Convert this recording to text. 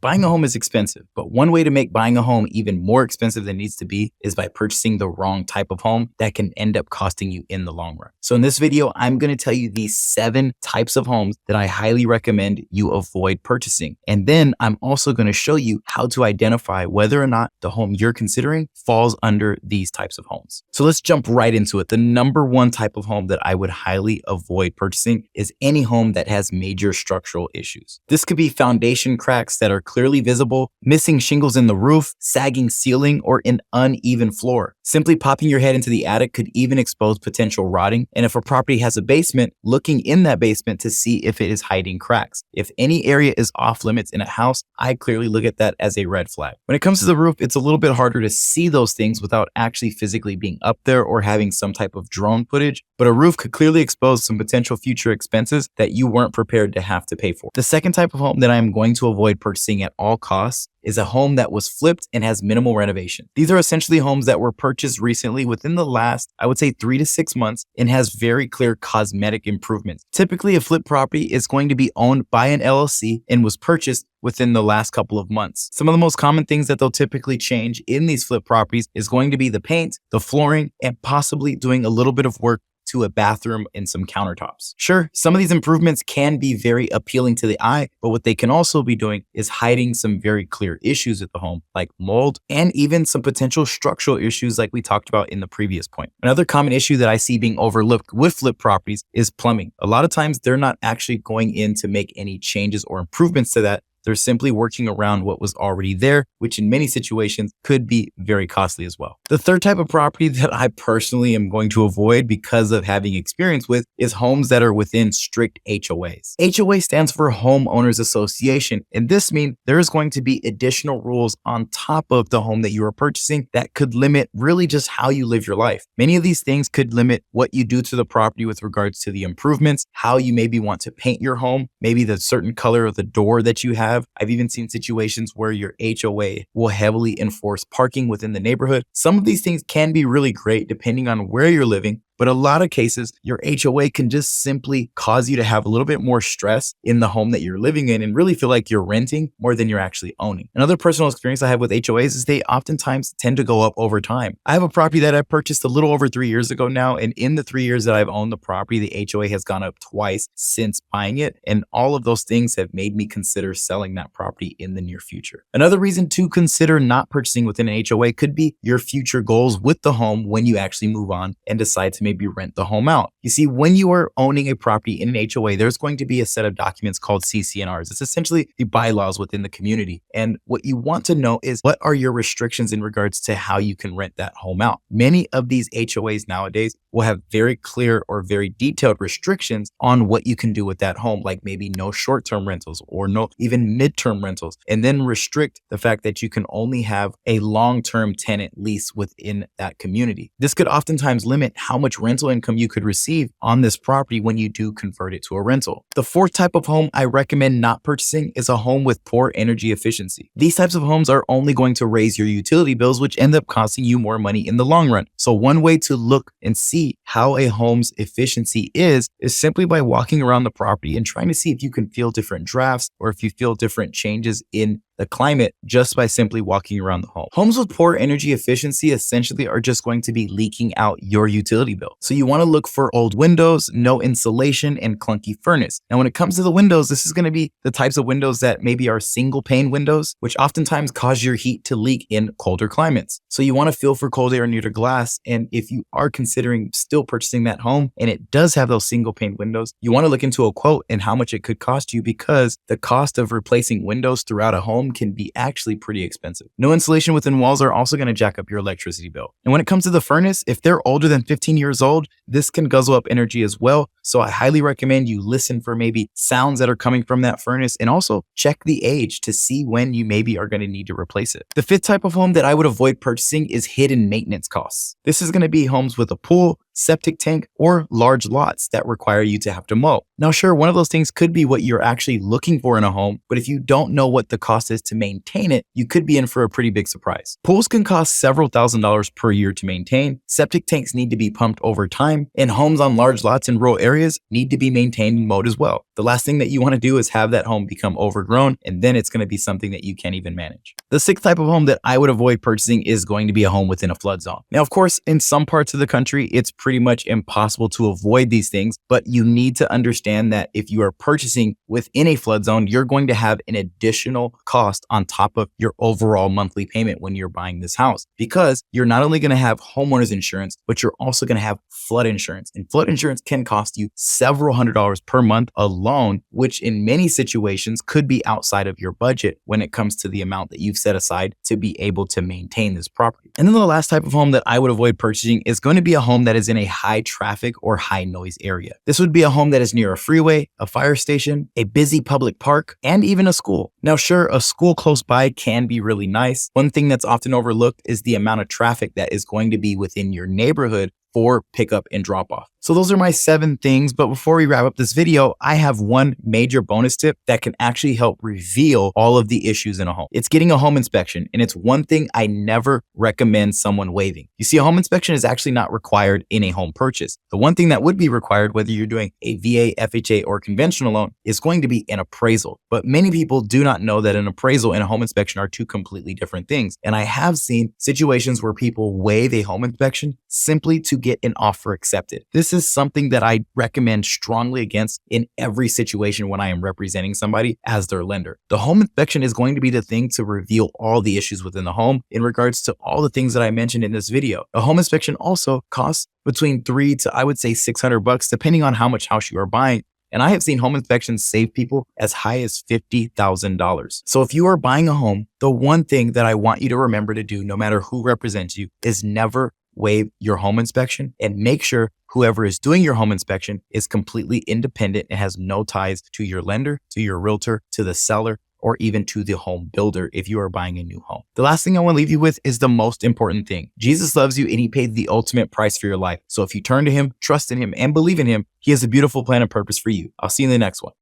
Buying a home is expensive, but one way to make buying a home even more expensive than it needs to be is by purchasing the wrong type of home that can end up costing you in the long run. So in this video, I'm going to tell you these 7 types of homes that I highly recommend you avoid purchasing. And then I'm also going to show you how to identify whether or not the home you're considering falls under these types of homes. So let's jump right into it. The number 1 type of home that I would highly avoid purchasing is any home that has major structural issues. This could be foundation cracks that are clearly visible, missing shingles in the roof, sagging ceiling, or an uneven floor. Simply popping your head into the attic could even expose potential rotting. And if a property has a basement, looking in that basement to see if it is hiding cracks. If any area is off limits in a house, I clearly look at that as a red flag. When it comes to the roof, it's a little bit harder to see those things without actually physically being up there or having some type of drone footage, but a roof could clearly expose some potential future expenses that you weren't prepared to have to pay for. The second type of home that I am going to avoid purchasing at all costs is a home that was flipped and has minimal renovation. These are essentially homes that were purchased recently within the last, I would say 3 to 6 months, and has very clear cosmetic improvements. Typically, a flipped property is going to be owned by an LLC and was purchased within the last couple of months. Some of the most common things that they'll typically change in these flip properties is going to be the paint, the flooring, and possibly doing a little bit of work to a bathroom and some countertops. Sure, some of these improvements can be very appealing to the eye, but what they can also be doing is hiding some very clear issues at the home, like mold and even some potential structural issues like we talked about in the previous point. Another common issue that I see being overlooked with flip properties is plumbing. A lot of times they're not actually going in to make any changes or improvements to that. They're simply working around what was already there, which in many situations could be very costly as well. The third type of property that I personally am going to avoid because of having experience with is homes that are within strict HOAs. HOA stands for Homeowners Association, and this means there is going to be additional rules on top of the home that you are purchasing that could limit really just how you live your life. Many of these things could limit what you do to the property with regards to the improvements, how you maybe want to paint your home, maybe the certain color of the door that you have. I've even seen situations where your HOA will heavily enforce parking within the neighborhood. Some of these things can be really great depending on where you're living, but a lot of cases, your HOA can just simply cause you to have a little bit more stress in the home that you're living in and really feel like you're renting more than you're actually owning. Another personal experience I have with HOAs is they oftentimes tend to go up over time. I have a property that I purchased a little over 3 years ago now, and in the 3 years that I've owned the property, the HOA has gone up twice since buying it, and all of those things have made me consider selling that property in the near future. Another reason to consider not purchasing within an HOA could be your future goals with the home when you actually move on and decide to maybe rent the home out. You see, when you are owning a property in an HOA, there's going to be a set of documents called CC&Rs. It's essentially the bylaws within the community. And what you want to know is what are your restrictions in regards to how you can rent that home out. Many of these HOAs nowadays will have very clear or very detailed restrictions on what you can do with that home, like maybe no short-term rentals or no even mid-term rentals, and then restrict the fact that you can only have a long-term tenant lease within that community. This could oftentimes limit how much rental income you could receive on this property when you do convert it to a rental. The fourth type of home I recommend not purchasing is a home with poor energy efficiency. These types of homes are only going to raise your utility bills, which end up costing you more money in the long run. So one way to look and see how a home's efficiency is simply by walking around the property and trying to see if you can feel different drafts or if you feel different changes in the climate just by simply walking around the home. Homes with poor energy efficiency essentially are just going to be leaking out your utility bill. So you want to look for old windows, no insulation, and clunky furnace. Now, when it comes to the windows, this is going to be the types of windows that maybe are single pane windows, which oftentimes cause your heat to leak in colder climates. So you want to feel for cold air near the glass. And if you are considering still purchasing that home and it does have those single pane windows, you want to look into a quote and how much it could cost you, because the cost of replacing windows throughout a home can be actually pretty expensive. No insulation within walls are also going to jack up your electricity bill. And when it comes to the furnace, if they're older than 15 years old, this can guzzle up energy as well. So I highly recommend you listen for maybe sounds that are coming from that furnace, and also check the age to see when you maybe are going to need to replace it. The fifth type of home that I would avoid purchasing is hidden maintenance costs. This is going to be homes with a pool, septic tank, or large lots that require you to have to mow. Now, sure, one of those things could be what you're actually looking for in a home, but if you don't know what the cost is to maintain it, you could be in for a pretty big surprise. Pools can cost several $1,000s per year to maintain. Septic tanks need to be pumped over time, and homes on large lots in rural areas areas need to be maintained in mode as well. The last thing that you want to do is have that home become overgrown, and then it's going to be something that you can't even manage. The sixth type of home that I would avoid purchasing is going to be a home within a flood zone. Now, of course, in some parts of the country, it's pretty much impossible to avoid these things, but you need to understand that if you are purchasing within a flood zone, you're going to have an additional cost on top of your overall monthly payment when you're buying this house, because you're not only going to have homeowners insurance, but you're also going to have flood insurance. And flood insurance can cost you several $100s per month alone, which in many situations could be outside of your budget when it comes to the amount that you've set aside to be able to maintain this property. And then the last type of home that I would avoid purchasing is going to be a home that is in a high traffic or high noise area. This would be a home that is near a freeway, a fire station, a busy public park, and even a school. Now, sure, a school close by can be really nice. One thing that's often overlooked is the amount of traffic that is going to be within your neighborhood for pickup and drop off. So those are my 7 things. But before we wrap up this video, I have one major bonus tip that can actually help reveal all of the issues in a home. It's getting a home inspection. And it's one thing I never recommend someone waiving. You see, a home inspection is actually not required in a home purchase. The one thing that would be required, whether you're doing a VA, FHA, or conventional loan, is going to be an appraisal. But many people do not know that an appraisal and a home inspection are two completely different things. And I have seen situations where people waive a home inspection simply to get an offer accepted. This is something that I recommend strongly against in every situation when I am representing somebody as their lender. The home inspection is going to be the thing to reveal all the issues within the home in regards to all the things that I mentioned in this video. A home inspection also costs between $300 to, I would say, $600, depending on how much house you are buying. And I have seen home inspections save people as high as $50,000. So if you are buying a home, the one thing that I want you to remember to do, no matter who represents you, is never waive your home inspection, and make sure whoever is doing your home inspection is completely independent and has no ties to your lender, to your realtor, to the seller, or even to the home builder if you are buying a new home. The last thing I want to leave you with is the most important thing. Jesus loves you and he paid the ultimate price for your life. So if you turn to him, trust in him, and believe in him, he has a beautiful plan and purpose for you. I'll see you in the next one.